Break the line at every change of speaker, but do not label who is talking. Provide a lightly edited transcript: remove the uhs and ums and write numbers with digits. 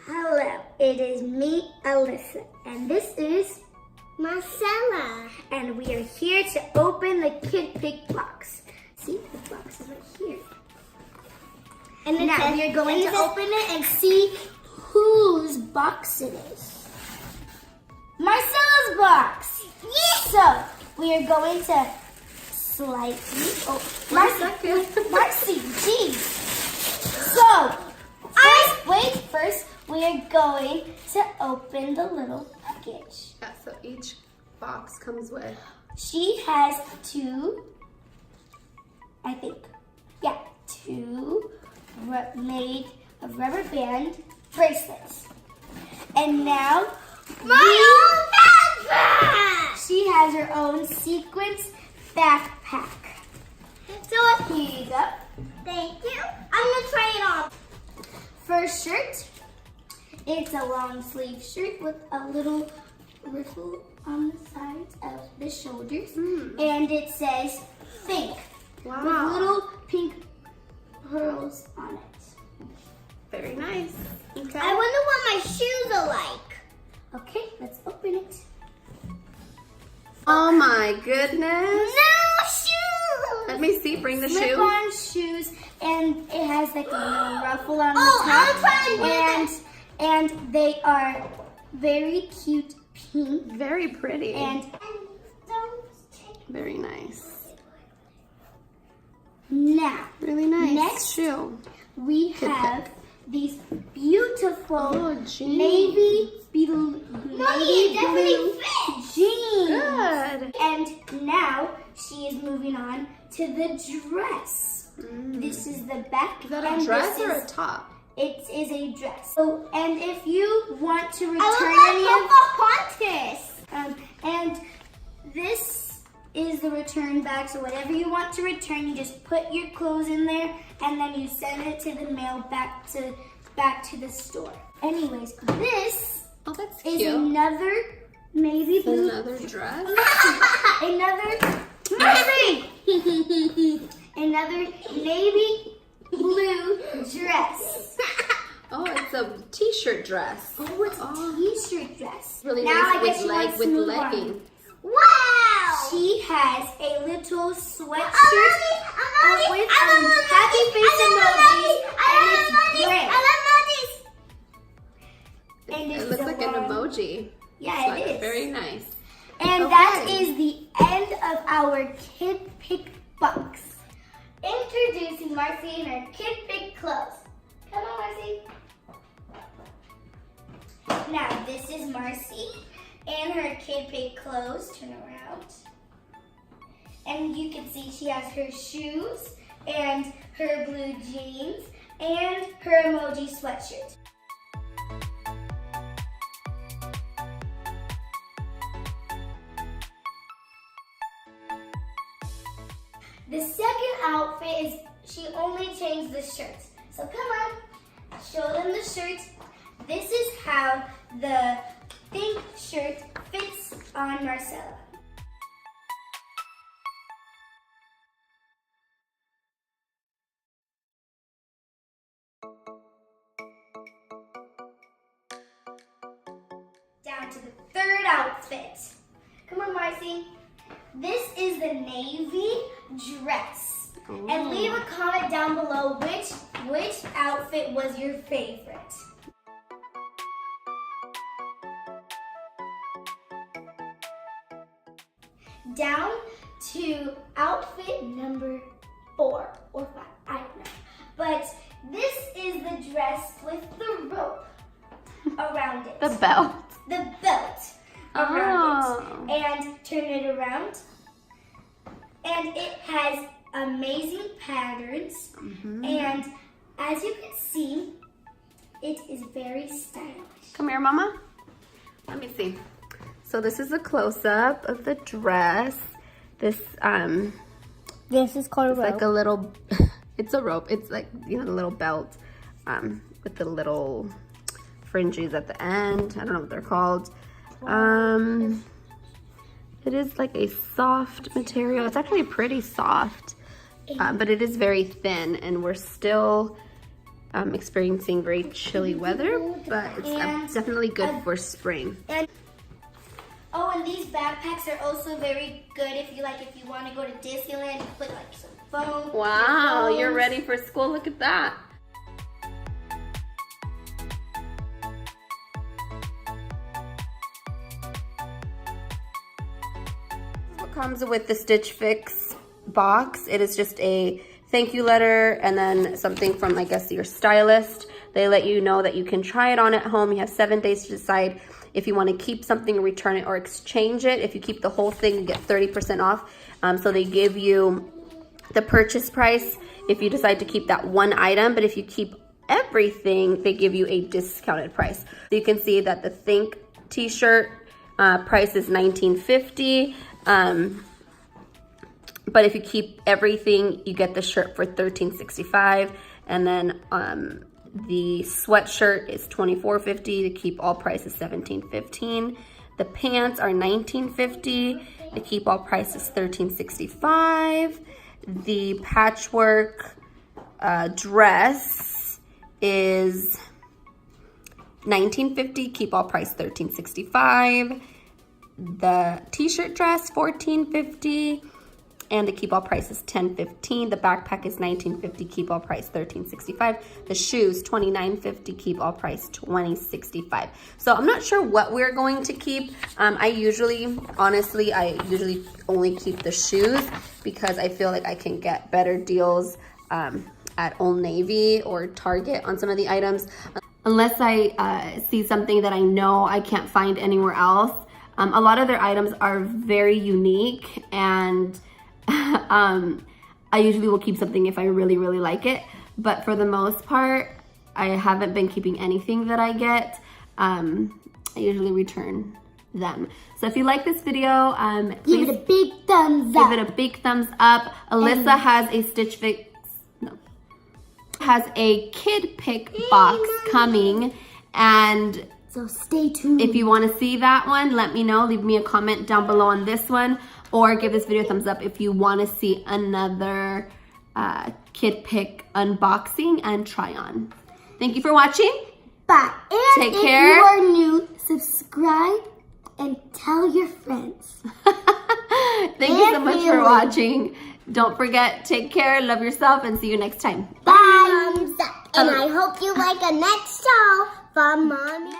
Hello, it is me, Alyssa, and this is
Marcella.
and we are here to open the KIDPIK box. See, the box is right here.
And
Now we are going to open it and see whose box it is. Marcella's box!
Yes!
So, we are going to slightly... Oh, Marcy, geez. So, first we are going to open the little package.
Yeah, so each box comes with...
She has two, I think, yeah, two made of rubber band bracelets. And now she has her own sequins backpack. So here you go.
Thank you. I'm gonna try it on.
First shirt. It's a long sleeve shirt with a little riffle on the sides of the shoulders. And it says think with little pink pearls on it.
Very nice. Okay.
I wonder what my shoes are like.
Okay, let's open it.
Oh my goodness.
No shoes!
Let me see. Bring the shoe.
Slip-on shoes, and it has like a little ruffle on the
Oh,
top.
I'm trying to
and they are very cute pink.
Very pretty.
And
very nice.
now,
Really nice.
Next,
shoe.
we have these beautiful
jeans.
navy blue
Mommy, it definitely fits.
jeans.
Good.
And now she is moving on to the dress. This is the back.
Is that a
and
dress
this
or
is-
a top?
It is a dress. So, and if you want to return
I
any of and this is the return bag. So whatever you want to return, you just put your clothes in there, and then you send it to the mail back to the store. Anyways, this
Oh, that's
is
cute.
another navy blue.
Another dress.
Another navy blue dress.
Oh, it's a t-shirt dress.
Oh, it's a t-shirt dress.
Really
Now
nice
I guess she
with
wants to move on.
leggings.
Wow!
She has a little sweatshirt
Emoji,
with
I
happy face emojis, and it's
It looks like an
long.
emoji.
Yeah, it is.
Very nice.
And
Okay.
that is the end of our KIDPIK box. Introducing Marcy and her KIDPIK clothes. Come on, Marcy. Now, this is Marcy and her KIDPIK clothes. Turn around. And you can see she has her shoes and her blue jeans and her emoji sweatshirt. The second outfit is she only changed the shirts. So come on, show them the shirts. This is how the pink shirt fits on Marcella. Down to the third outfit. Come on, Marcy. This is the navy dress. And leave a comment down below which outfit was your favorite. Down to outfit number 4 or 5, I don't know. But this is the dress with the rope around it.
The belt.
The belt around it. And turn it around. And it has amazing patterns. And as you can see, it is very stylish.
Come here, Mama. Let me see. So this is a close-up of the dress. This
This is called a rope.
like a little, it's a rope. It's like, you know, the little belt with the little fringes at the end. I don't know what they're called. It is like a soft material. It's actually pretty soft, but it is very thin, and we're still experiencing very chilly weather, but it's definitely good for spring.
Oh, and these backpacks are also very good if you want to go to Disneyland and put like some foam.
Wow, you're ready for school. Look at that. What comes with the Stitch Fix box? It is just a thank you letter and then something from, I guess, your stylist. They let you know that you can try it on at home. You have 7 days to decide if you want to keep something, return it, or exchange it. If you keep the whole thing, you get 30% off. So they give you the purchase price if you decide to keep that one item, but if you keep everything, they give you a discounted price. So you can see that the Think t-shirt price is $19.50. But if you keep everything, you get the shirt for $13.65, and then the sweatshirt is $24.50. To keep all prices $17.15. The pants are $19.50. The keep all prices $13.65. The patchwork dress is $19.50. Keep all price $13.65. The t-shirt dress $14.50. And the keep all price is $10.15. The backpack is $19.50, keep all price $13.65. The shoes $29.50, keep all price $20.65. So I'm not sure what we're going to keep. I usually only keep the shoes because I feel like I can get better deals at Old Navy or Target on some of the items. Unless I see something that I know I can't find anywhere else. A lot of their items are very unique, and I usually will keep something if I really, really like it. But for the most part, I haven't been keeping anything that I get. I usually return them. So if you like this video, please
give it a big thumbs up.
Give it a big thumbs up. Alyssa has a Stitch Fix, has a KIDPIK box coming, and
so stay tuned.
If you want to see that one, let me know. Leave me a comment down below on this one, or give this video a thumbs up if you want to see another KIDPIK unboxing and try on. Thank you for watching.
Bye. And
Take
if
care.
you are new, subscribe and tell your friends.
Thank you so much for watching. Don't forget, take care, love yourself, and see you next time.
Bye. Thumbs up. And I hope you like a next show from Mommy.